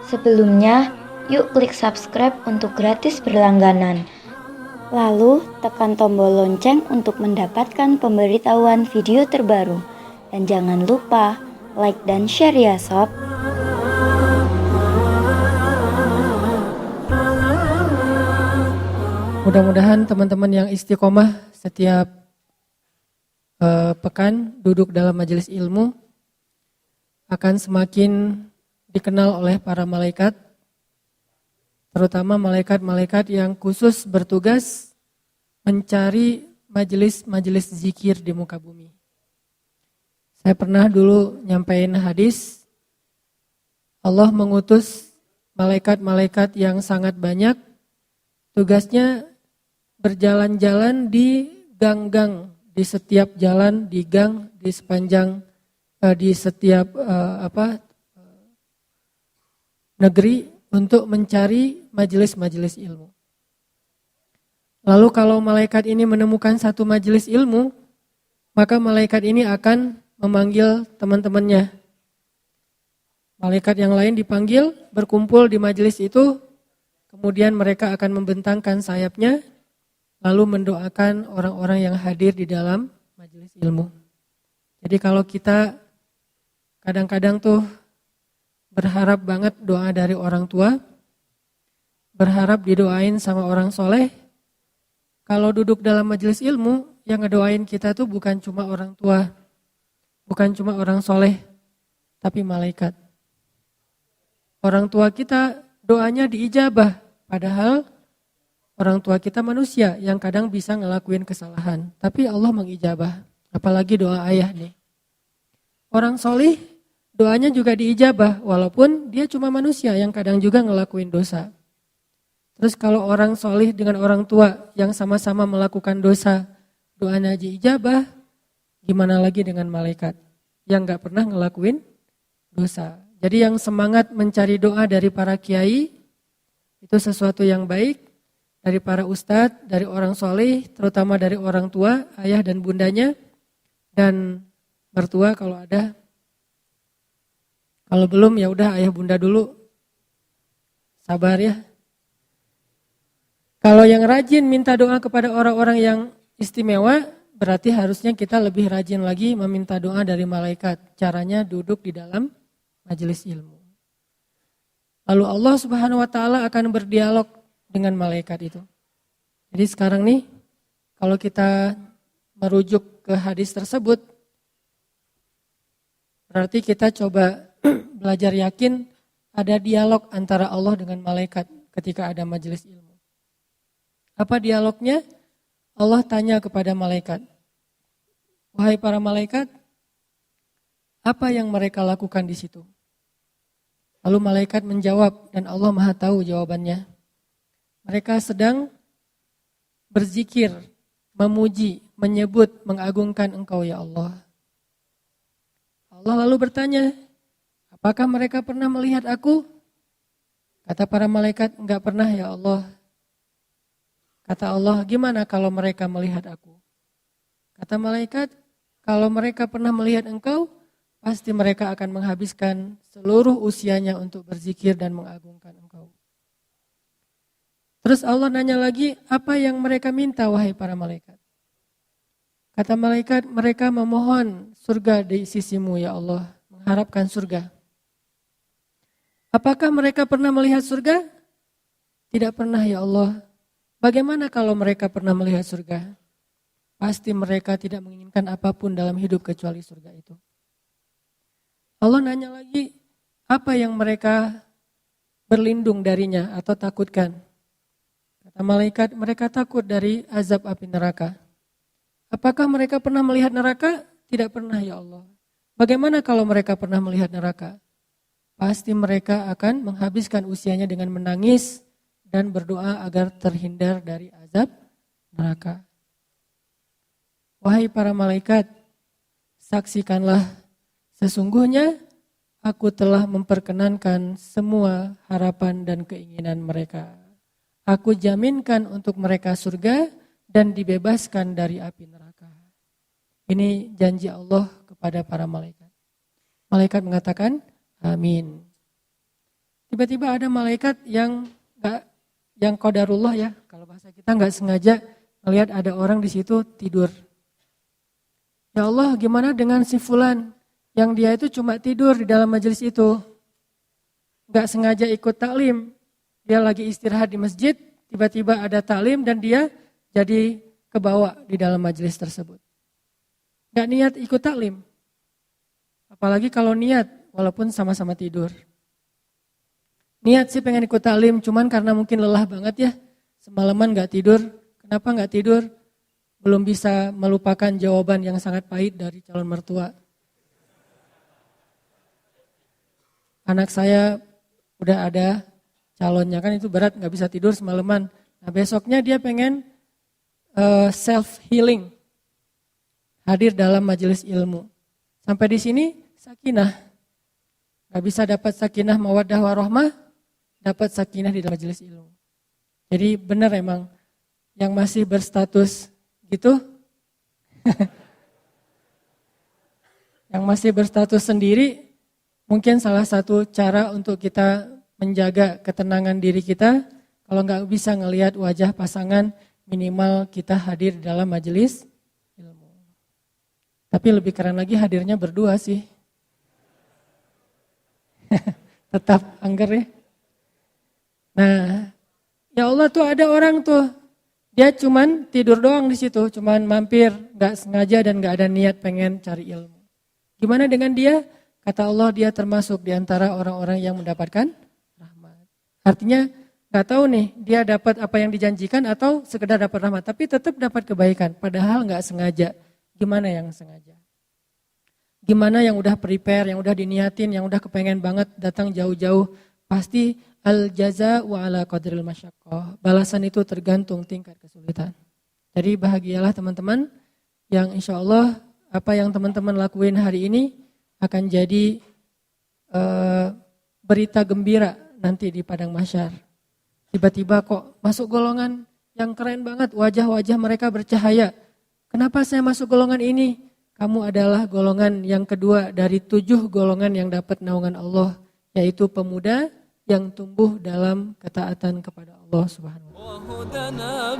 Sebelumnya, yuk klik subscribe untuk gratis berlangganan. Lalu, tekan tombol lonceng untuk mendapatkan pemberitahuan video terbaru. Dan jangan lupa like dan share ya sob. Mudah-mudahan teman-teman yang istiqomah setiap pekan duduk dalam majelis ilmu akan semakin dikenal oleh para malaikat, terutama malaikat-malaikat yang khusus bertugas mencari majelis-majelis zikir di muka bumi. Saya pernah dulu nyampaikan hadis, Allah mengutus malaikat-malaikat yang sangat banyak, tugasnya berjalan-jalan di gang-gang, di setiap jalan, di gang, di sepanjang, di setiap negeri untuk mencari majelis-majelis ilmu. Lalu kalau malaikat ini menemukan satu majelis ilmu, maka malaikat ini akan memanggil teman-temannya. Malaikat yang lain dipanggil, berkumpul di majelis itu, kemudian mereka akan membentangkan sayapnya, lalu mendoakan orang-orang yang hadir di dalam majelis ilmu. Jadi kalau kita kadang-kadang tuh berharap banget doa dari orang tua, berharap didoain sama orang soleh, kalau duduk dalam majelis ilmu, yang ngedoain kita tuh bukan cuma orang tua, bukan cuma orang soleh, tapi malaikat. Orang tua kita doanya diijabah, padahal orang tua kita manusia yang kadang bisa ngelakuin kesalahan. Tapi Allah mengijabah, apalagi doa ayah nih. Orang soleh doanya juga diijabah, walaupun dia cuma manusia yang kadang juga ngelakuin dosa. Terus kalau orang soleh dengan orang tua yang sama-sama melakukan dosa, doanya diijabah, gimana lagi dengan malaikat yang gak pernah ngelakuin dosa. Jadi yang semangat mencari doa dari para kiai, itu sesuatu yang baik, dari para ustadz, dari orang soleh, terutama dari orang tua, ayah dan bundanya, dan mertua kalau ada. Kalau belum ya udah ayah bunda dulu, sabar ya. Kalau yang rajin minta doa kepada orang-orang yang istimewa, berarti harusnya kita lebih rajin lagi meminta doa dari malaikat. Caranya duduk di dalam majelis ilmu. Lalu Allah Subhanahu wa taala akan berdialog dengan malaikat itu. Jadi sekarang nih, kalau kita merujuk ke hadis tersebut, berarti kita coba belajar yakin ada dialog antara Allah dengan malaikat ketika ada majelis ilmu. Apa dialognya? Allah tanya kepada malaikat, wahai para malaikat, apa yang mereka lakukan di situ? Lalu malaikat menjawab dan Allah Maha tahu jawabannya. Mereka sedang berzikir, memuji, menyebut, mengagungkan Engkau ya Allah. Allah lalu bertanya, apakah mereka pernah melihat aku? Kata para malaikat, enggak pernah ya Allah. Kata Allah, gimana kalau mereka melihat aku? Kata malaikat, kalau mereka pernah melihat Engkau, pasti mereka akan menghabiskan seluruh usianya untuk berzikir dan mengagungkan Engkau. Terus Allah nanya lagi, apa yang mereka minta wahai para malaikat? Kata malaikat, mereka memohon surga di sisimu ya Allah, mengharapkan surga. Apakah mereka pernah melihat surga? Tidak pernah ya Allah. Bagaimana kalau mereka pernah melihat surga? Pasti mereka tidak menginginkan apapun dalam hidup kecuali surga itu. Allah nanya lagi, apa yang mereka berlindung darinya atau takutkan? Kata malaikat, mereka takut dari azab api neraka. Apakah mereka pernah melihat neraka? Tidak pernah ya Allah. Bagaimana kalau mereka pernah melihat neraka? Pasti mereka akan menghabiskan usianya dengan menangis dan berdoa agar terhindar dari azab neraka. Wahai para malaikat, saksikanlah, sesungguhnya aku telah memperkenankan semua harapan dan keinginan mereka. Aku jaminkan untuk mereka surga dan dibebaskan dari api neraka. Ini janji Allah kepada kepada para malaikat. Malaikat mengatakan, amin. Tiba-tiba ada malaikat yang qadarullah ya, kalau bahasa kita nggak sengaja melihat ada orang di situ tidur. Ya Allah, gimana dengan si fulan yang dia itu cuma tidur di dalam majelis itu, nggak sengaja ikut taklim, dia lagi istirahat di masjid, tiba-tiba ada taklim dan dia jadi kebawa di dalam majelis tersebut. Nggak niat ikut taklim, apalagi kalau niat walaupun sama-sama tidur. Niat sih pengen ikut taklim, cuman karena mungkin lelah banget ya, semalaman nggak tidur. Kenapa nggak tidur? Belum bisa melupakan jawaban yang sangat pahit dari calon mertua. Anak saya udah ada calonnya, kan itu berat, nggak bisa tidur semalaman. Nah besoknya dia pengen self-healing, hadir dalam majelis ilmu. Sampai di sini sakinah. Nggak bisa dapat sakinah mawaddah warahmah, dapat sakinah di dalam majelis ilmu. Jadi benar emang yang masih berstatus gitu, yang masih berstatus sendiri, mungkin salah satu cara untuk kita menjaga ketenangan diri kita, kalau nggak bisa ngelihat wajah pasangan, minimal kita hadir dalam majelis ilmu. Tapi lebih keren lagi hadirnya berdua sih. Tetap angger ya. Nah, ya Allah tuh ada orang tuh, dia cuman tidur doang di situ, cuman mampir, nggak sengaja dan nggak ada niat pengen cari ilmu. Gimana dengan dia? Kata Allah dia termasuk di antara orang-orang yang mendapatkan rahmat. Artinya nggak tahu nih dia dapat apa yang dijanjikan atau sekedar dapat rahmat, tapi tetap dapat kebaikan. Padahal nggak sengaja. Gimana yang sengaja? Gimana yang udah prepare, yang udah diniatin, yang udah kepengen banget datang jauh-jauh? Pasti al-jaza wa ala qadril masyaqqah. Balasan itu tergantung tingkat kesulitan. Jadi bahagialah teman-teman yang insya Allah apa yang teman-teman lakuin hari ini akan jadi berita gembira nanti di padang mahsyar. Tiba-tiba kok masuk golongan yang keren banget, wajah-wajah mereka bercahaya. Kenapa saya masuk golongan ini? Kamu adalah golongan yang kedua dari 7 golongan yang dapat naungan Allah, yaitu pemuda yang tumbuh dalam ketaatan kepada Allah Subhanahu wa taala.